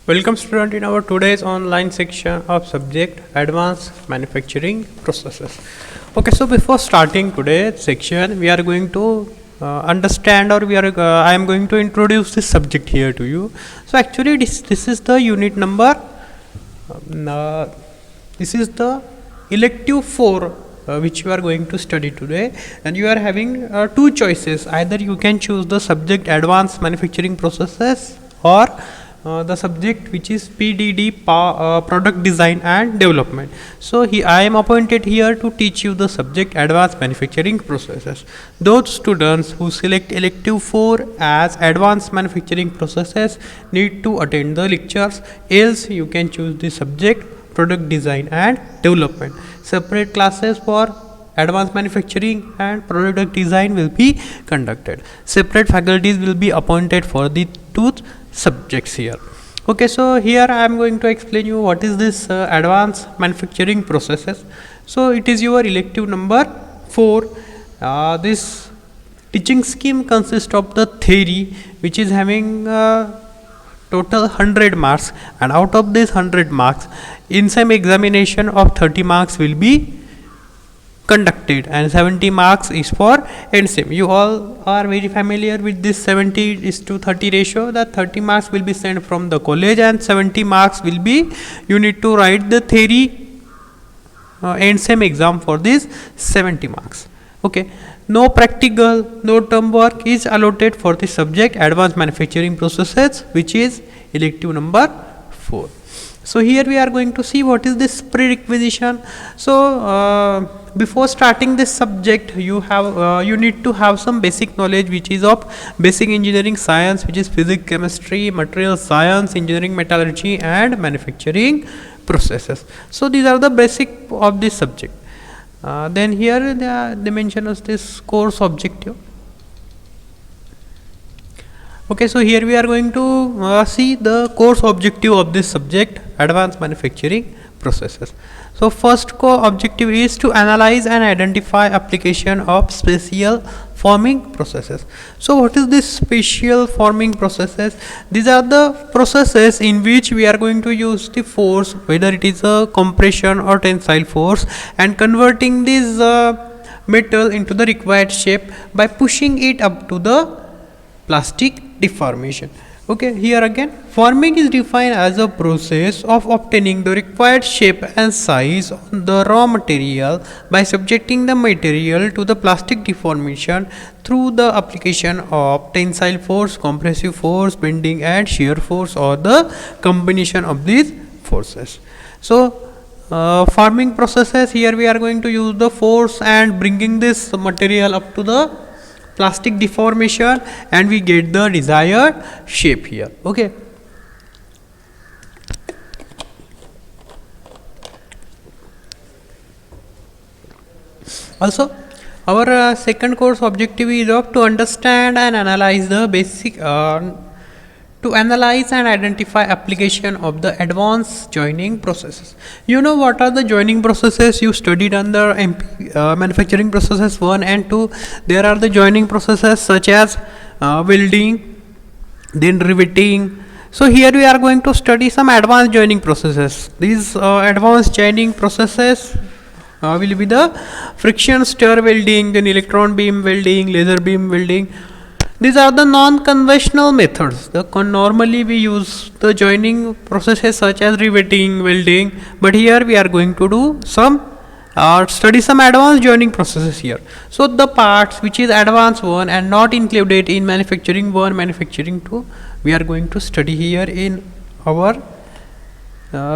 Welcome student in our today's online section of subject advanced manufacturing processes. Okay, so before starting today's section, we are going to understand or I am going to introduce this subject here to you. So actually this is the unit number, this is the elective 4 which you are going to study today, and you are having two choices. Either you can choose the subject advanced manufacturing processes or the subject which is PDD, product design and development. So I am appointed here to teach you the subject advanced manufacturing processes. Those students who select elective 4 as advanced manufacturing processes need to attend the lectures, else you can choose the subject product design and development. Separate classes for advanced manufacturing and product design will be conducted. Separate faculties will be appointed for the two subjects here. Okay, so here I am going to explain you what is this advanced manufacturing processes. So it is your elective number 4. This teaching scheme consists of the theory which is having total 100 marks, and out of this 100 marks, in some examination of 30 marks will be conducted and 70 marks is for NSEM. You all are very familiar with this 70:30 ratio, that 30 marks will be sent from the college and 70 marks will be, you need to write the theory NSEM exam for this 70 marks. Okay, no practical, no term work is allotted for the subject advanced manufacturing processes, which is elective number 4. So here we are going to see what is this prerequisition. So before starting this subject, you need to have some basic knowledge which is of basic engineering science, which is physics, chemistry, material science, engineering, metallurgy and manufacturing processes. So these are the basic of this subject. Then here they mention us this course objective. Okay, so here we are going to see the course objective of this subject advanced manufacturing processes. So first core objective is to analyze and identify application of special forming processes. So what is this special forming processes? These are the processes in which we are going to use the force, whether it is a compression or tensile force, and converting this metal into the required shape by pushing it up to the plastic deformation. Okay, here again, forming is defined as a process of obtaining the required shape and size on the raw material by subjecting the material to the plastic deformation through the application of tensile force, compressive force, bending and shear force, or the combination of these forces. So forming processes, here we are going to use the force and bringing this material up to the plastic deformation, and we get the desired shape here. Okay, also our second course objective is to understand and analyze the basic to analyze and identify application of the advanced joining processes. You know what are the joining processes you studied under manufacturing processes 1 and 2. There are the joining processes such as welding, then riveting. So here we are going to study some advanced joining processes. These advanced joining processes will be the friction stir welding, then electron beam welding, laser beam welding. These are the non-conventional methods. Normally we use the joining processes such as riveting, welding, but here we are going to do some study some advanced joining processes here. So the parts which is advanced 1 and not included in manufacturing 1, manufacturing 2, we are going to study here in our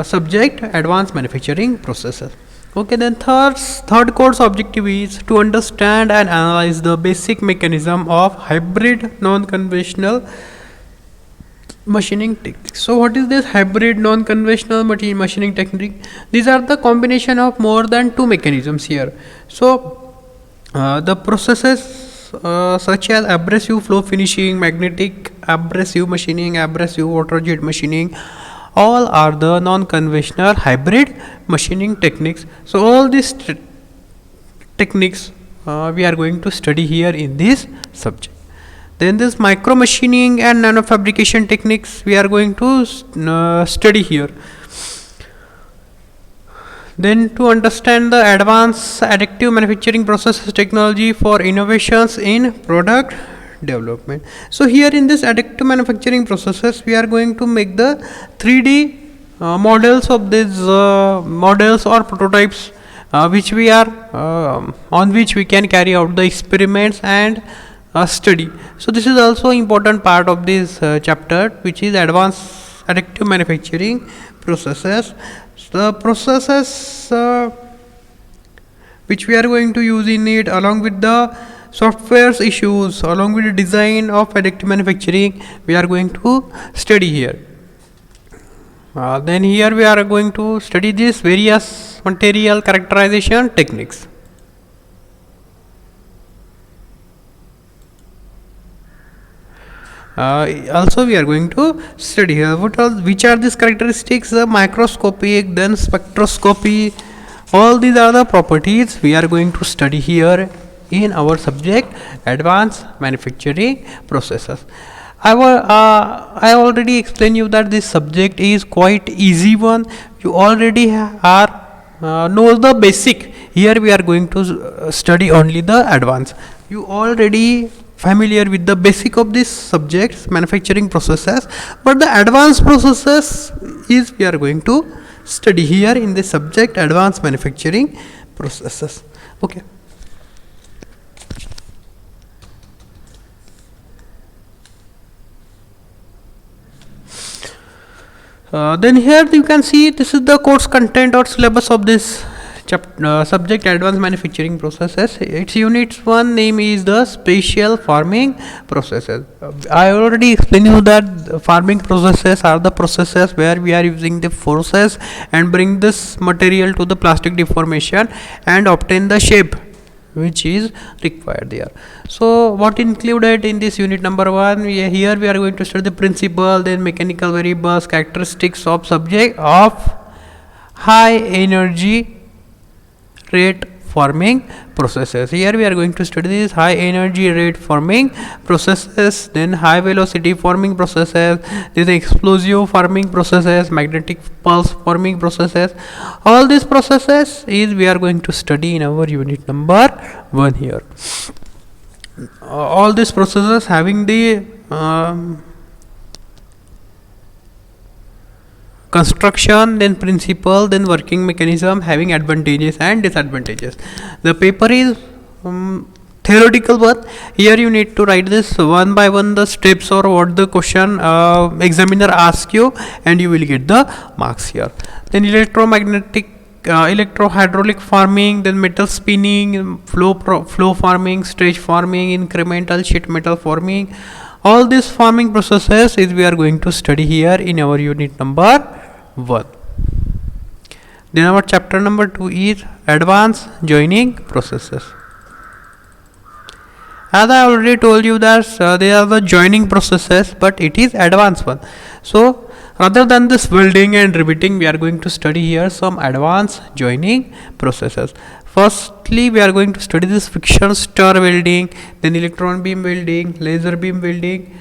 subject advanced manufacturing processes. Okay, then third course objective is to understand and analyze the basic mechanism of hybrid non-conventional machining techniques. So what is this hybrid non-conventional machining technique? These are the combination of more than two mechanisms here. So the processes such as abrasive flow finishing, magnetic abrasive machining, abrasive water jet machining, all are the non-conventional hybrid machining techniques. So all these techniques we are going to study here in this subject. Then this micro machining and nano fabrication techniques we are going to study here. Then to understand the advanced additive manufacturing processes technology for innovations in product development. So here in this additive manufacturing processes we are going to make the 3D models of these models or prototypes which we are on which we can carry out the experiments and study. So this is also important part of this chapter, which is advanced additive manufacturing processes. The processes which we are going to use in it, along with the software's issues, along with the design of additive manufacturing, we are going to study here. Then here we are going to study these various material characterization techniques. Also we are going to study here which are these characteristics, microscopic, then spectroscopy. All these are the properties we are going to study here in our subject advanced manufacturing processes. I already explained you that this subject is quite easy one. You already know the basic. Here we are going to study only the advanced. You already familiar with the basic of this subjects manufacturing processes, but the advanced processes is we are going to study here in this subject advanced manufacturing processes. Okay. Then here you can see this is the course content or syllabus of this subject advanced manufacturing processes. Its unit 1 name is the special forming processes. I already explained you that forming processes are the processes where we are using the forces and bring this material to the plastic deformation and obtain the shape which is required there. So what included in this unit number 1, here we are going to study the principle, then mechanical variables, characteristics of subject of high energy rate forming processes. Here we are going to study this high energy rate forming processes, then high velocity forming processes, then explosive forming processes, magnetic pulse forming processes. All these processes is we are going to study in our unit number 1 here. All these processes having the construction, then principle, then working mechanism, having advantages and disadvantages. The paper is theoretical one. Here you need to write this one by one the steps or what the question examiner asks you, and you will get the marks here. Then electromagnetic electro-hydraulic forming, then metal spinning, flow forming, stretch forming, incremental sheet metal forming. All these forming processes is we are going to study here in our unit number 1. Then our chapter number 2 is advanced joining processes. As I already told you that they are the joining processes, but it is advanced one. So rather than this welding and riveting, we are going to study here some advanced joining processes. Firstly, we are going to study this friction stir welding, then electron beam welding, laser beam welding.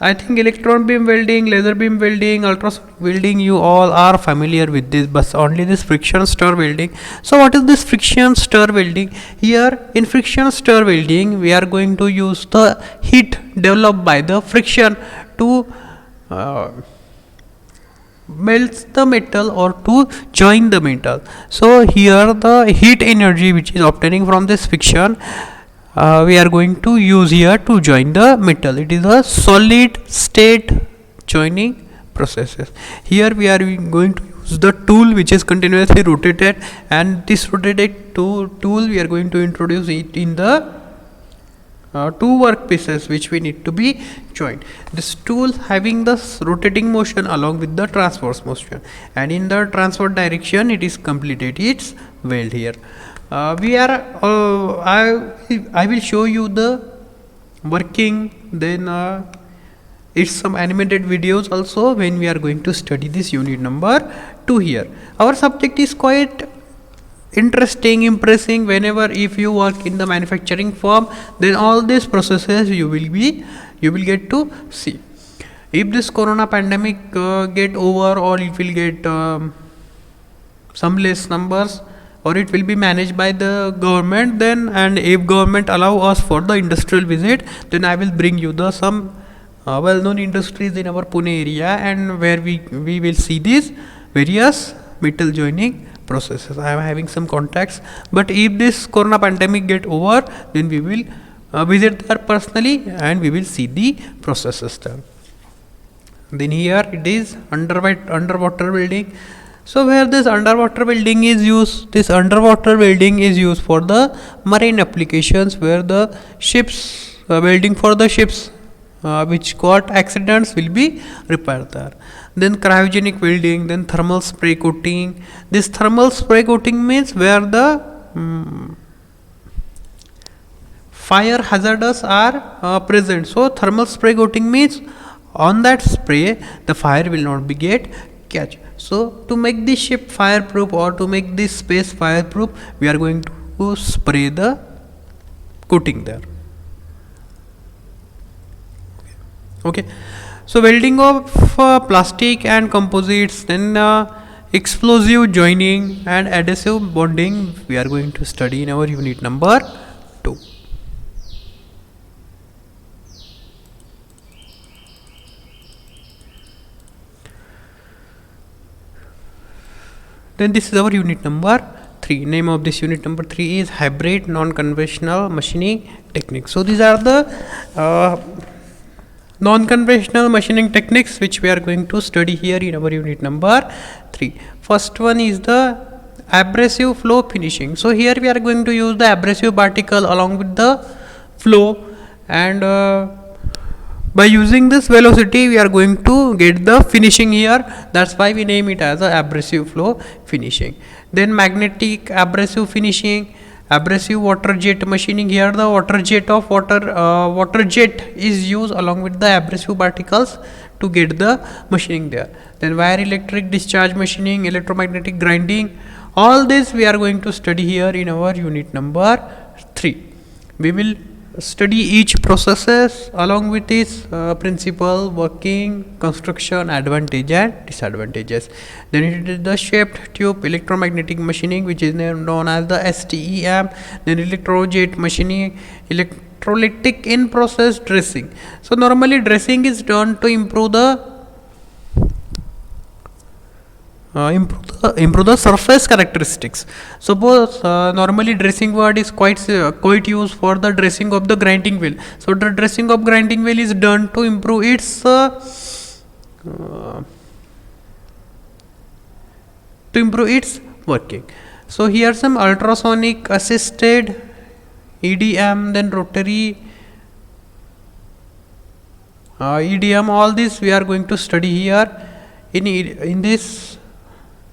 I think electron beam welding, laser beam welding, ultrasonic welding, you all are familiar with this, but only this friction stir welding. So what is this friction stir welding? Here in friction stir welding, we are going to use the heat developed by the friction to melts the metal or to join the metal. So here the heat energy which is obtaining from this friction we are going to use here to join the metal. It is a solid state joining processes. Here we are going to use the tool which is continuously rotated, and this rotated tool we are going to introduce it in the two workpieces which we need to be joined. This tool having the rotating motion along with the transverse motion, and in the transverse direction it is completed its weld here. I will show you the working, then it's some animated videos also when we are going to study this unit number 2 here. Our subject is quite interesting, impressing whenever if you work in the manufacturing firm, then all these processes you will get to see. If this corona pandemic get over, or it will get some less numbers, or it will be managed by the government, then, and if government allow us for the industrial visit, then I will bring you the some well-known industries in our Pune area, and where we will see these various metal joining processes. I am having some contacts, but if this corona pandemic get over, then we will visit there personally, and we will see the processes there. Then here it is underwater building. So where this underwater building is used, this underwater building is used for the marine applications, where the ships building for the ships which got accidents will be repaired there. Then cryogenic welding, then thermal spray coating. This thermal spray coating means where the fire hazards are present. So thermal spray coating means on that spray the fire will not be get catch. So to make this ship fireproof, or to make this space fireproof, we are going to spray the coating there. Okay, so welding of plastic and composites, then explosive joining and adhesive bonding we are going to study in our unit number 2. Then this is our unit number 3. Name of this unit number 3 is hybrid non-conventional machining techniques. So these are the non-conventional machining techniques which we are going to study here in our unit number 3. First one is the abrasive flow finishing. So here we are going to use the abrasive particle along with the flow, and by using this velocity we are going to get the finishing here. That's why we name it as a abrasive flow finishing. Then magnetic abrasive finishing, abrasive water jet machining. Here the water jet is used along with the abrasive particles to get the machining there. Then wire electric discharge machining, electromagnetic grinding, all this we are going to study here in our unit number 3. We will study each processes along with its principle, working, construction, advantage and disadvantages. Then it is the shaped tube electromagnetic machining, which is known as the STEM. Then electrojet machining, electrolytic in process dressing. So normally dressing is done to improve the surface characteristics. Suppose normally dressing word is quite used for the dressing of the grinding wheel. So the dressing of grinding wheel is done to improve its working. So here some ultrasonic assisted EDM, then rotary EDM, all this we are going to study here in this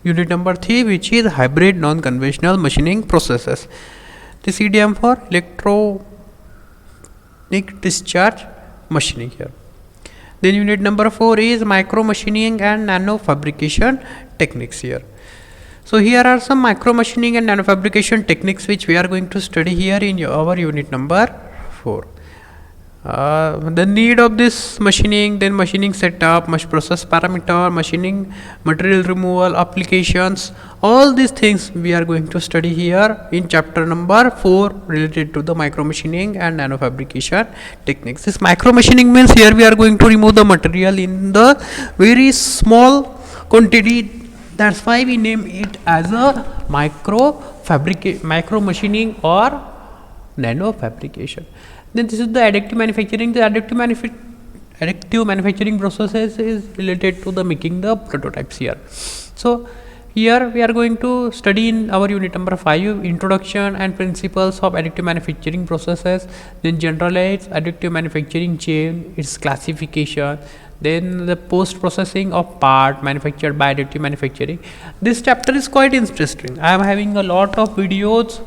unit number 3, which is hybrid non-conventional machining processes. This EDM for electronic discharge machining here. Then unit number 4 is micro machining and nano fabrication techniques here. So here are some micro machining and nano fabrication techniques which we are going to study here in our unit number 4. The need of this machining, then machining setup, process parameter, machining material removal, applications, all these things we are going to study here in chapter number 4 related to the micro machining and nano fabrication techniques. This micro machining means here we are going to remove the material in the very small quantity. That's why we name it as a micro machining or nano fabrication. Then this is the additive manufacturing. The additive manufacturing processes is related to the making the prototypes here. So here we are going to study in our unit number 5 introduction and principles of additive manufacturing processes, then generalized additive manufacturing chain, its classification, then the post processing of part manufactured by additive manufacturing. This chapter is quite interesting. I am having a lot of videos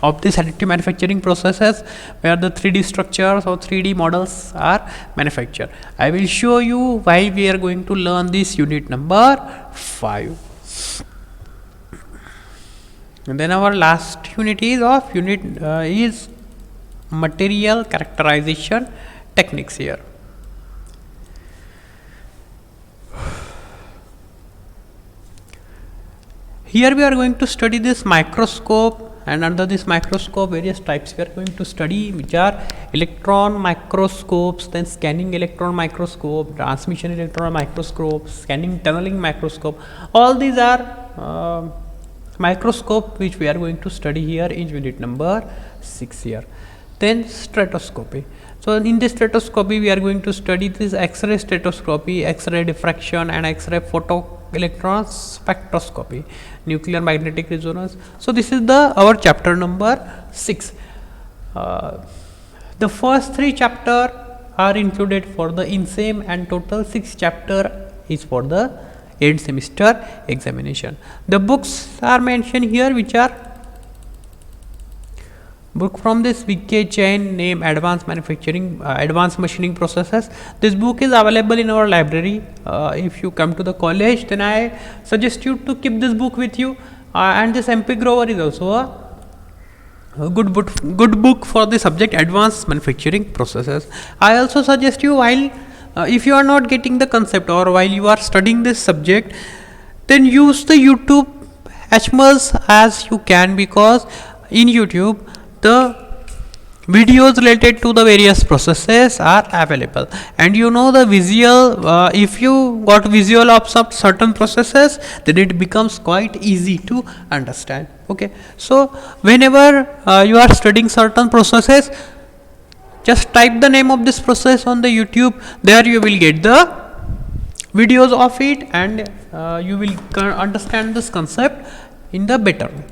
of this additive manufacturing processes where the 3D structures or 3D models are manufactured. I will show you why we are going to learn this unit number 5. And then our last unit is material characterization techniques here. Here we are going to study this microscope, and under this microscope various types we are going to study, which are electron microscopes, then scanning electron microscope, transmission electron microscope, scanning tunneling microscope. All these are microscope which we are going to study here in unit number 6 here. Then stretoscopy. So in this stretoscopy we are going to study this X-ray stretoscopy, X-ray diffraction, and X-ray photoelectron spectroscopy, nuclear magnetic resonance. So this is our chapter number 6. The first 3 chapter are included for the INSEM, and total 6 chapter is for the end semester examination. The books are mentioned here, which are book from this VK Jain name Advanced Machining Processes. This book is available in our library. If you come to the college, then I suggest you to keep this book with you. And this MP Grover is also a good book for the subject Advanced Manufacturing Processes. I also suggest you, while if you are not getting the concept, or while you are studying this subject, then use the YouTube as much as you can, because in YouTube the videos related to the various processes are available, and you know the visual, if you got visual of some certain processes, then it becomes quite easy to understand. Okay, so whenever you are studying certain processes, just type the name of this process on the YouTube. There you will get the videos of it, and you will understand this concept in the better way.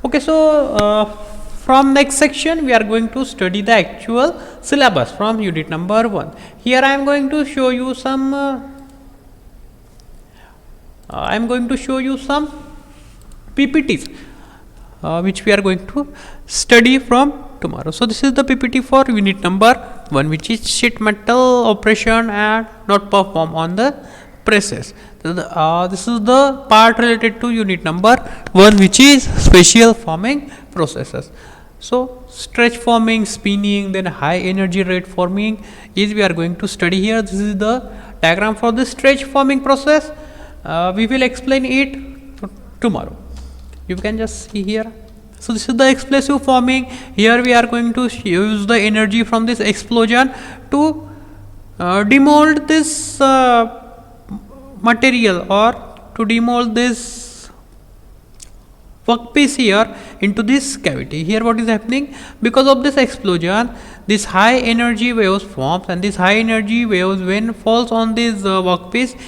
Okay, so from next section we are going to study the actual syllabus from unit number 1. Here I am going to show you some PPTs which we are going to study from tomorrow. So this is the PPT for unit number 1, which is sheet metal operation and not perform on the presses. So this is the part related to unit number 1, which is special forming processes. So stretch forming, spinning, then high energy rate forming is we are going to study here. This is the diagram for the stretch forming process. We will explain it tomorrow. You can just see here. So this is the explosive forming. Here we are going to use the energy from this explosion to demold this material, or to demold this workpiece here into this cavity. Here what is happening? Because of this explosion, this high energy waves forms, and this high energy waves, when falls on this workpiece,